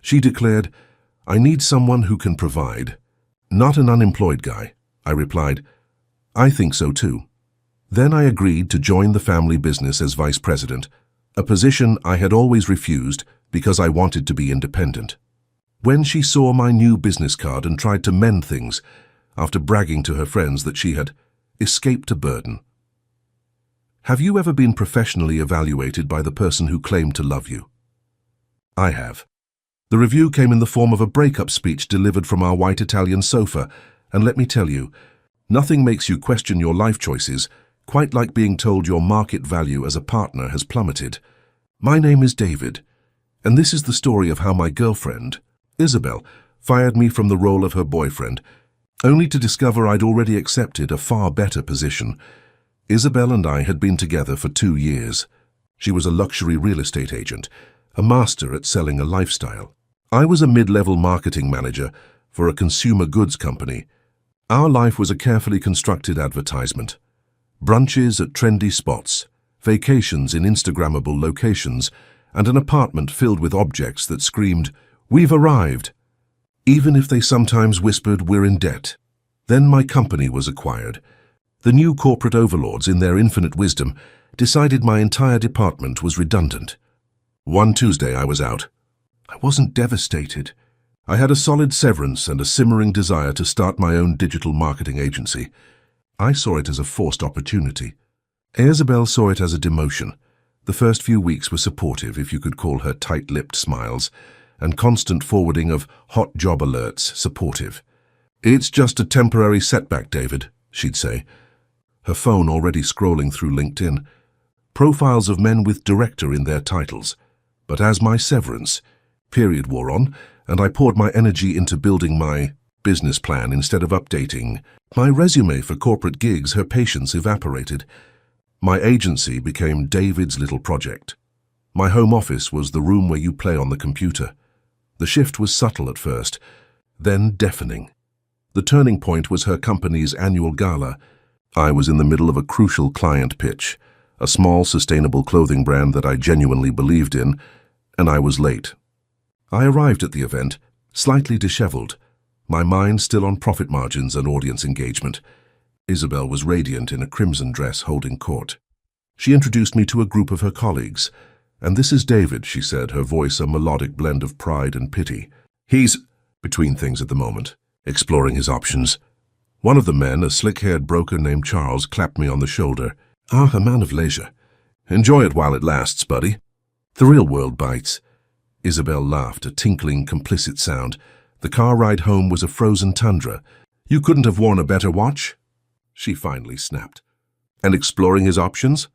She declared, "I need someone who can provide, not an unemployed guy." I replied, "I think so too." Then I agreed to join the family business as vice president, a position I had always refused because I wanted to be independent. When she saw my new business card and tried to mend things, after bragging to her friends that she had escaped a burden. Have you ever been professionally evaluated by the person who claimed to love you? I have. The review came in the form of a breakup speech delivered from our white Italian sofa, and let me tell you, nothing makes you question your life choices quite like being told your market value as a partner has plummeted. My name is David, and this is the story of how my girlfriend, Isabel, fired me from the role of her boyfriend, only to discover I'd already accepted a far better position. Isabel and I had been together for 2 years. She was a luxury real estate agent, a master at selling a lifestyle. I was a mid-level marketing manager for a consumer goods company. Our life was a carefully constructed advertisement. Brunches at trendy spots, vacations in Instagrammable locations, and an apartment filled with objects that screamed, "We've arrived," even if they sometimes whispered, "We're in debt." Then my company was acquired. The new corporate overlords, in their infinite wisdom, decided my entire department was redundant. One Tuesday I was out. I wasn't devastated. I had a solid severance and a simmering desire to start my own digital marketing agency. I saw it as a forced opportunity. Isabel saw it as a demotion. The first few weeks were supportive, if you could call her tight-lipped smiles, and constant forwarding of hot job alerts supportive. "It's just a temporary setback, David," she'd say, her phone already scrolling through LinkedIn. Profiles of men with director in their titles. But as my severance period wore on, and I poured my energy into building my business plan instead of updating my resume for corporate gigs, her patience evaporated. My agency became David's little project. My home office was the room where you play on the computer. The shift was subtle at first, then deafening. The turning point was her company's annual gala. I was in the middle of a crucial client pitch, a small sustainable clothing brand that I genuinely believed in, and I was late. I arrived at the event, slightly disheveled, my mind still on profit margins and audience engagement. Isabel was radiant in a crimson dress holding court. She introduced me to a group of her colleagues. "And this is David," she said, her voice a melodic blend of pride and pity. "He's between things at the moment, exploring his options." One of the men, a slick-haired broker named Charles, clapped me on the shoulder. "Ah, a man of leisure. Enjoy it while it lasts, buddy. The real world bites." Isabel laughed, a tinkling, complicit sound. The car ride home was a frozen tundra. "You couldn't have worn a better watch?" She finally snapped. "And exploring his options?"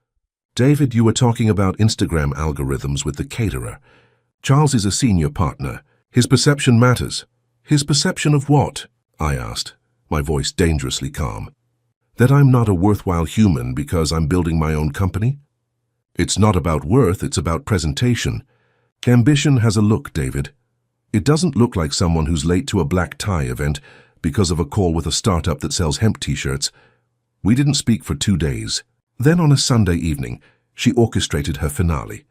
"David, you were talking about Instagram algorithms with the caterer. Charles is a senior partner. His perception matters." "His perception of what?" I asked, my voice dangerously calm. "That I'm not a worthwhile human because I'm building my own company?" "It's not about worth, it's about presentation. Ambition has a look, David. It doesn't look like someone who's late to a black tie event because of a call with a startup that sells hemp t-shirts." We didn't speak for 2 days. Then on a Sunday evening, she orchestrated her finale.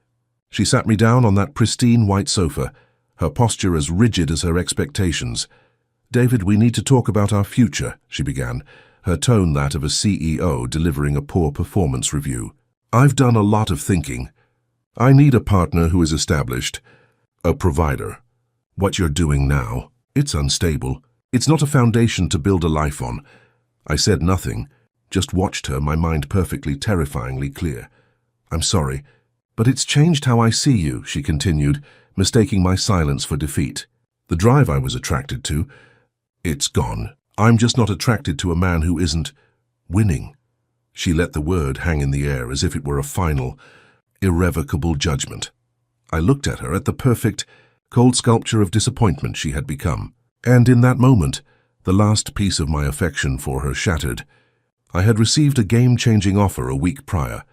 She sat me down on that pristine white sofa, her posture as rigid as her expectations. "David, we need to talk about our future," she began, her tone that of a CEO delivering a poor performance review. "I've done a lot of thinking. I need a partner who is established, a provider. What you're doing now, it's unstable. It's not a foundation to build a life on." I said nothing, just watched her, my mind perfectly, terrifyingly clear. "I'm sorry, but it's changed how I see you," she continued, mistaking my silence for defeat. "The drive I was attracted to, it's gone. I'm just not attracted to a man who isn't winning." She let the word hang in the air as if it were a final, irrevocable judgment. I looked at her, at the perfect, cold sculpture of disappointment she had become. And in that moment, the last piece of my affection for her shattered. I had received a game-changing offer a week prior,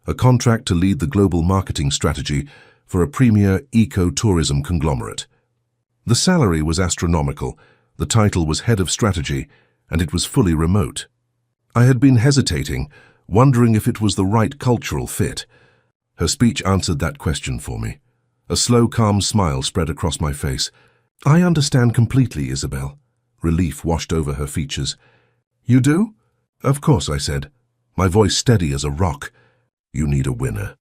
a contract to lead the global marketing strategy for a premier eco-tourism conglomerate. The salary was astronomical, the title was head of strategy, and it was fully remote. I had been hesitating, wondering if it was the right cultural fit. Her speech answered that question for me. A slow, calm smile spread across my face. I understand completely, Isabel. Relief washed over her features. You do? Of course, I said, my voice steady as a rock. You need a winner.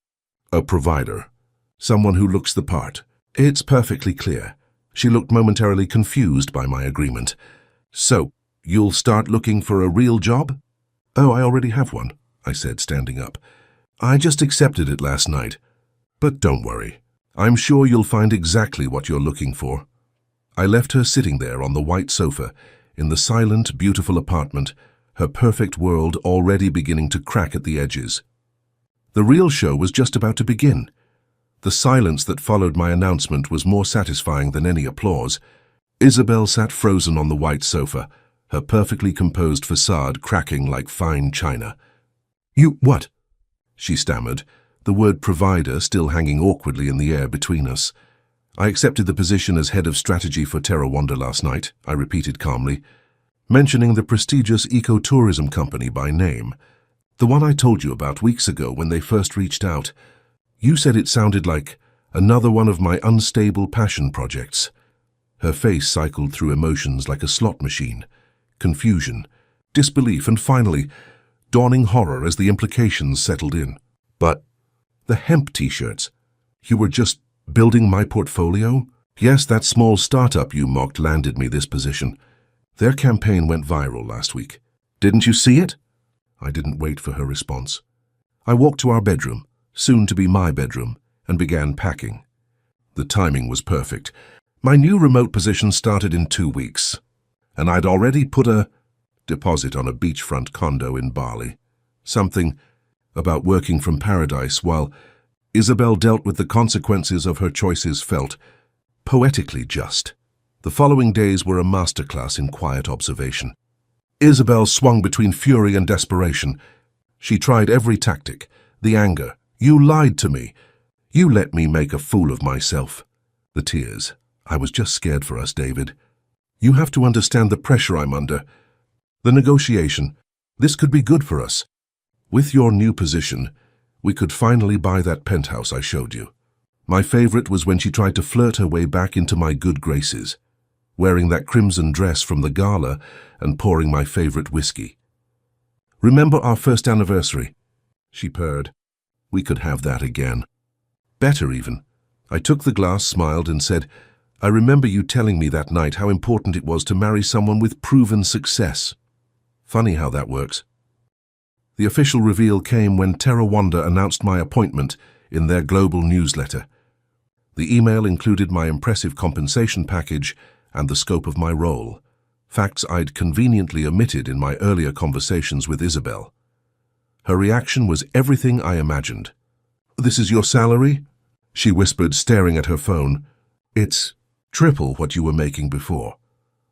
A provider. Someone who looks the part. It's perfectly clear. She looked momentarily confused by my agreement. So, you'll start looking for a real job? Oh, I already have one, I said, standing up. I just accepted it last night. But don't worry. I'm sure you'll find exactly what you're looking for. I left her sitting there on the white sofa, in the silent, beautiful apartment, her perfect world already beginning to crack at the edges. The real show was just about to begin. The silence that followed my announcement was more satisfying than any applause. Isabel sat frozen on the white sofa, her perfectly composed facade cracking like fine china. You what? She stammered, the word provider still hanging awkwardly in the air between us. I accepted the position as head of strategy for Terrawanda last night, I repeated calmly, mentioning the prestigious ecotourism company by name. The one I told you about weeks ago when they first reached out. You said it sounded like another one of my unstable passion projects. Her face cycled through emotions like a slot machine. Confusion, disbelief, and finally, dawning horror as the implications settled in. But the hemp t-shirts. You were just building my portfolio? Yes, that small startup you mocked landed me this position. Their campaign went viral last week. Didn't you see it? I didn't wait for her response. I walked to our bedroom, soon to be my bedroom, and began packing. The timing was perfect. My new remote position started in 2 weeks, and I'd already put a deposit on a beachfront condo in Bali. Something about working from paradise while Isabel dealt with the consequences of her choices felt poetically just. The following days were a masterclass in quiet observation. Isabel swung between fury and desperation. She tried every tactic. The anger. You lied to me. You let me make a fool of myself. The tears. I was just scared for us, David. You have to understand the pressure I'm under. The negotiation. This could be good for us. With your new position, we could finally buy that penthouse I showed you. My favorite was when she tried to flirt her way back into my good graces, wearing that crimson dress from the gala and pouring my favorite whiskey. Remember our first anniversary? She purred. We could have that again. Better even. I took the glass, smiled, and said, I remember you telling me that night how important it was to marry someone with proven success. Funny how that works. The official reveal came when Terrawanda announced my appointment in their global newsletter. The email included my impressive compensation package and the scope of my role, facts I'd conveniently omitted in my earlier conversations with Isabel. Her reaction was everything I imagined. This is your salary? She whispered, staring at her phone. It's triple what you were making before.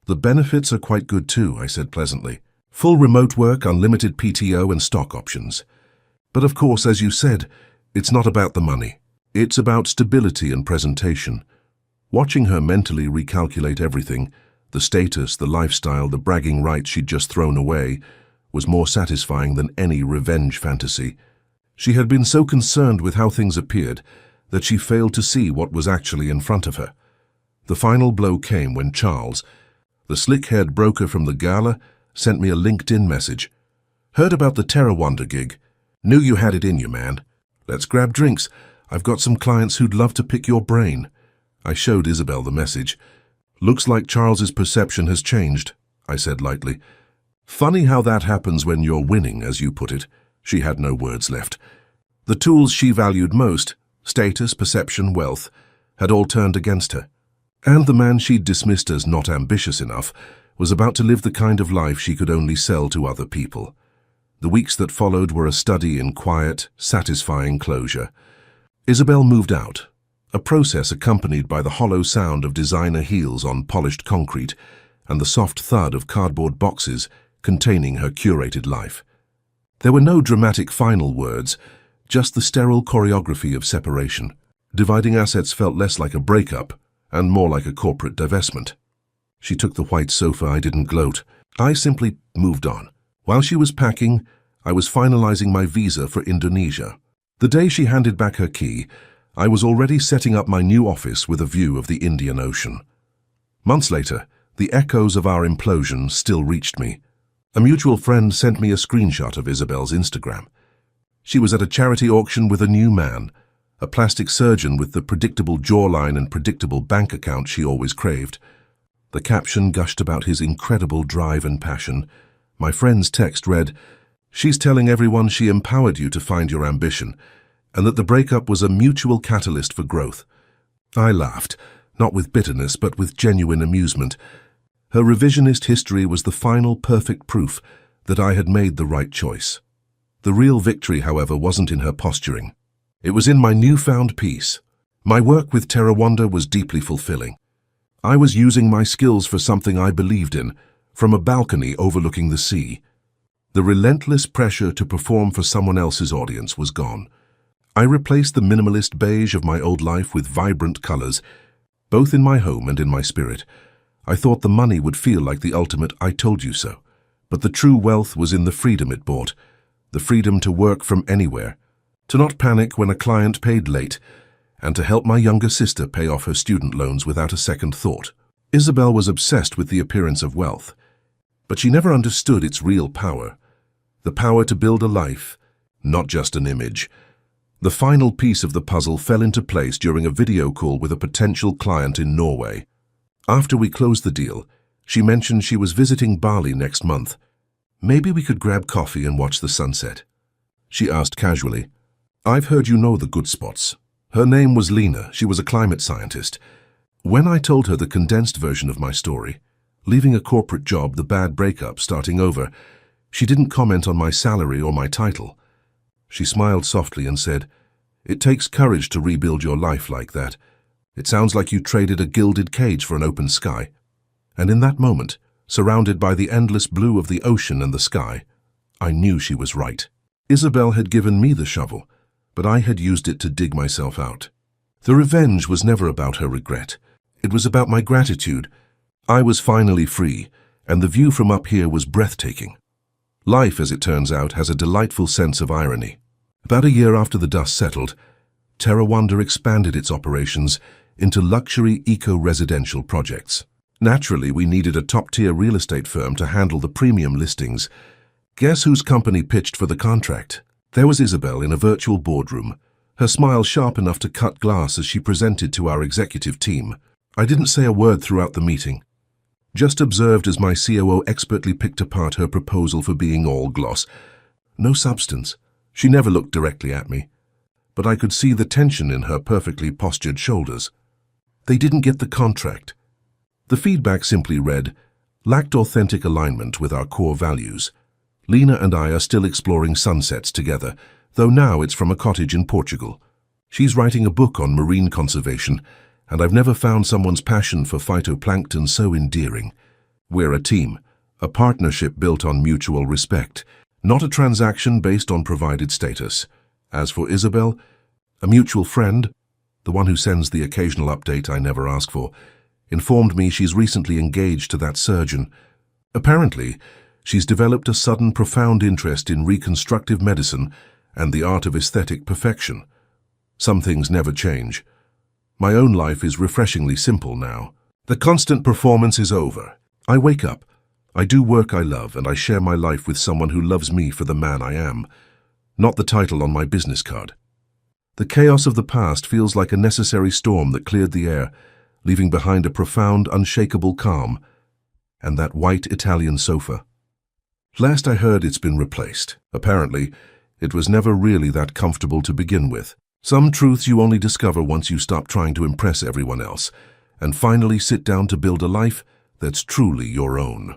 The benefits are quite good too, I said pleasantly. Full remote work, unlimited PTO, and stock options. But of course, as you said, it's not about the money. It's about stability and presentation. Watching her mentally recalculate everything, the status, the lifestyle, the bragging rights she'd just thrown away, was more satisfying than any revenge fantasy. She had been so concerned with how things appeared that she failed to see what was actually in front of her. The final blow came when Charles, the slick-haired broker from the gala, sent me a LinkedIn message. Heard about the Terrawanda gig. Knew you had it in you, man. Let's grab drinks. I've got some clients who'd love to pick your brain. I showed Isabel the message. Looks like Charles's perception has changed, I said lightly. Funny how that happens when you're winning, as you put it. She had no words left. The tools she valued most, status, perception, wealth, had all turned against her. And the man she'd dismissed as not ambitious enough was about to live the kind of life she could only sell to other people. The weeks that followed were a study in quiet, satisfying closure. Isabel moved out, a process accompanied by the hollow sound of designer heels on polished concrete and the soft thud of cardboard boxes containing her curated life. There were no dramatic final words, just the sterile choreography of separation. Dividing assets felt less like a breakup and more like a corporate divestment. She took the white sofa. I didn't gloat. I simply moved on. While she was packing, I was finalizing my visa for Indonesia. The day she handed back her key, I was already setting up my new office with a view of the Indian Ocean. Months later, the echoes of our implosion still reached me. A mutual friend sent me a screenshot of Isabel's Instagram. She was at a charity auction with a new man, a plastic surgeon with the predictable jawline and predictable bank account she always craved. The caption gushed about his incredible drive and passion. My friend's text read, "She's telling everyone she empowered you to find your ambition, and that the breakup was a mutual catalyst for growth." I laughed, not with bitterness but with genuine amusement. Her revisionist history was the final perfect proof that I had made the right choice. The real victory, however, wasn't in her posturing. It was in my newfound peace. My work with Terrawanda was deeply fulfilling. I was using my skills for something I believed in, from a balcony overlooking the sea. The relentless pressure to perform for someone else's audience was gone. I replaced the minimalist beige of my old life with vibrant colors, both in my home and in my spirit. I thought the money would feel like the ultimate "I told you so," but the true wealth was in the freedom it brought, the freedom to work from anywhere, to not panic when a client paid late, and to help my younger sister pay off her student loans without a second thought. Isabel was obsessed with the appearance of wealth, but she never understood its real power, the power to build a life, not just an image. The final piece of the puzzle fell into place during a video call with a potential client in Norway. After we closed the deal, she mentioned she was visiting Bali next month. "Maybe we could grab coffee and watch the sunset," she asked casually. "I've heard you know the good spots." Her name was Lena. She was a climate scientist. When I told her the condensed version of my story, leaving a corporate job, the bad breakup, starting over, she didn't comment on my salary or my title. She smiled softly and said, "It takes courage to rebuild your life like that. It sounds like you traded a gilded cage for an open sky." And in that moment, surrounded by the endless blue of the ocean and the sky, I knew she was right. Isabel had given me the shovel, but I had used it to dig myself out. The revenge was never about her regret. It was about my gratitude. I was finally free, and the view from up here was breathtaking. Life, as it turns out, has a delightful sense of irony. About a year after the dust settled, Terrawanda expanded its operations into luxury eco-residential projects. Naturally, we needed a top-tier real estate firm to handle the premium listings. Guess whose company pitched for the contract? There was Isabel in a virtual boardroom, her smile sharp enough to cut glass as she presented to our executive team. I didn't say a word throughout the meeting, just observed as my COO expertly picked apart her proposal for being all gloss. No substance. She never looked directly at me, but I could see the tension in her perfectly postured shoulders. They didn't get the contract. The feedback simply read, "Lacked authentic alignment with our core values. Lena and I are still exploring sunsets together, though now it's from a cottage in Portugal. She's writing a book on marine conservation, and I've never found someone's passion for phytoplankton so endearing. We're a team, a partnership built on mutual respect, not a transaction based on provided status." As for Isabel, a mutual friend, the one who sends the occasional update I never ask for, informed me she's recently engaged to that surgeon. Apparently, she's developed a sudden profound interest in reconstructive medicine and the art of aesthetic perfection. Some things never change. My own life is refreshingly simple now. The constant performance is over. I wake up, I do work I love, and I share my life with someone who loves me for the man I am, not the title on my business card. The chaos of the past feels like a necessary storm that cleared the air, leaving behind a profound, unshakable calm, and that white Italian sofa. Last I heard, it's been replaced. Apparently, it was never really that comfortable to begin with. Some truths you only discover once you stop trying to impress everyone else, and finally sit down to build a life that's truly your own.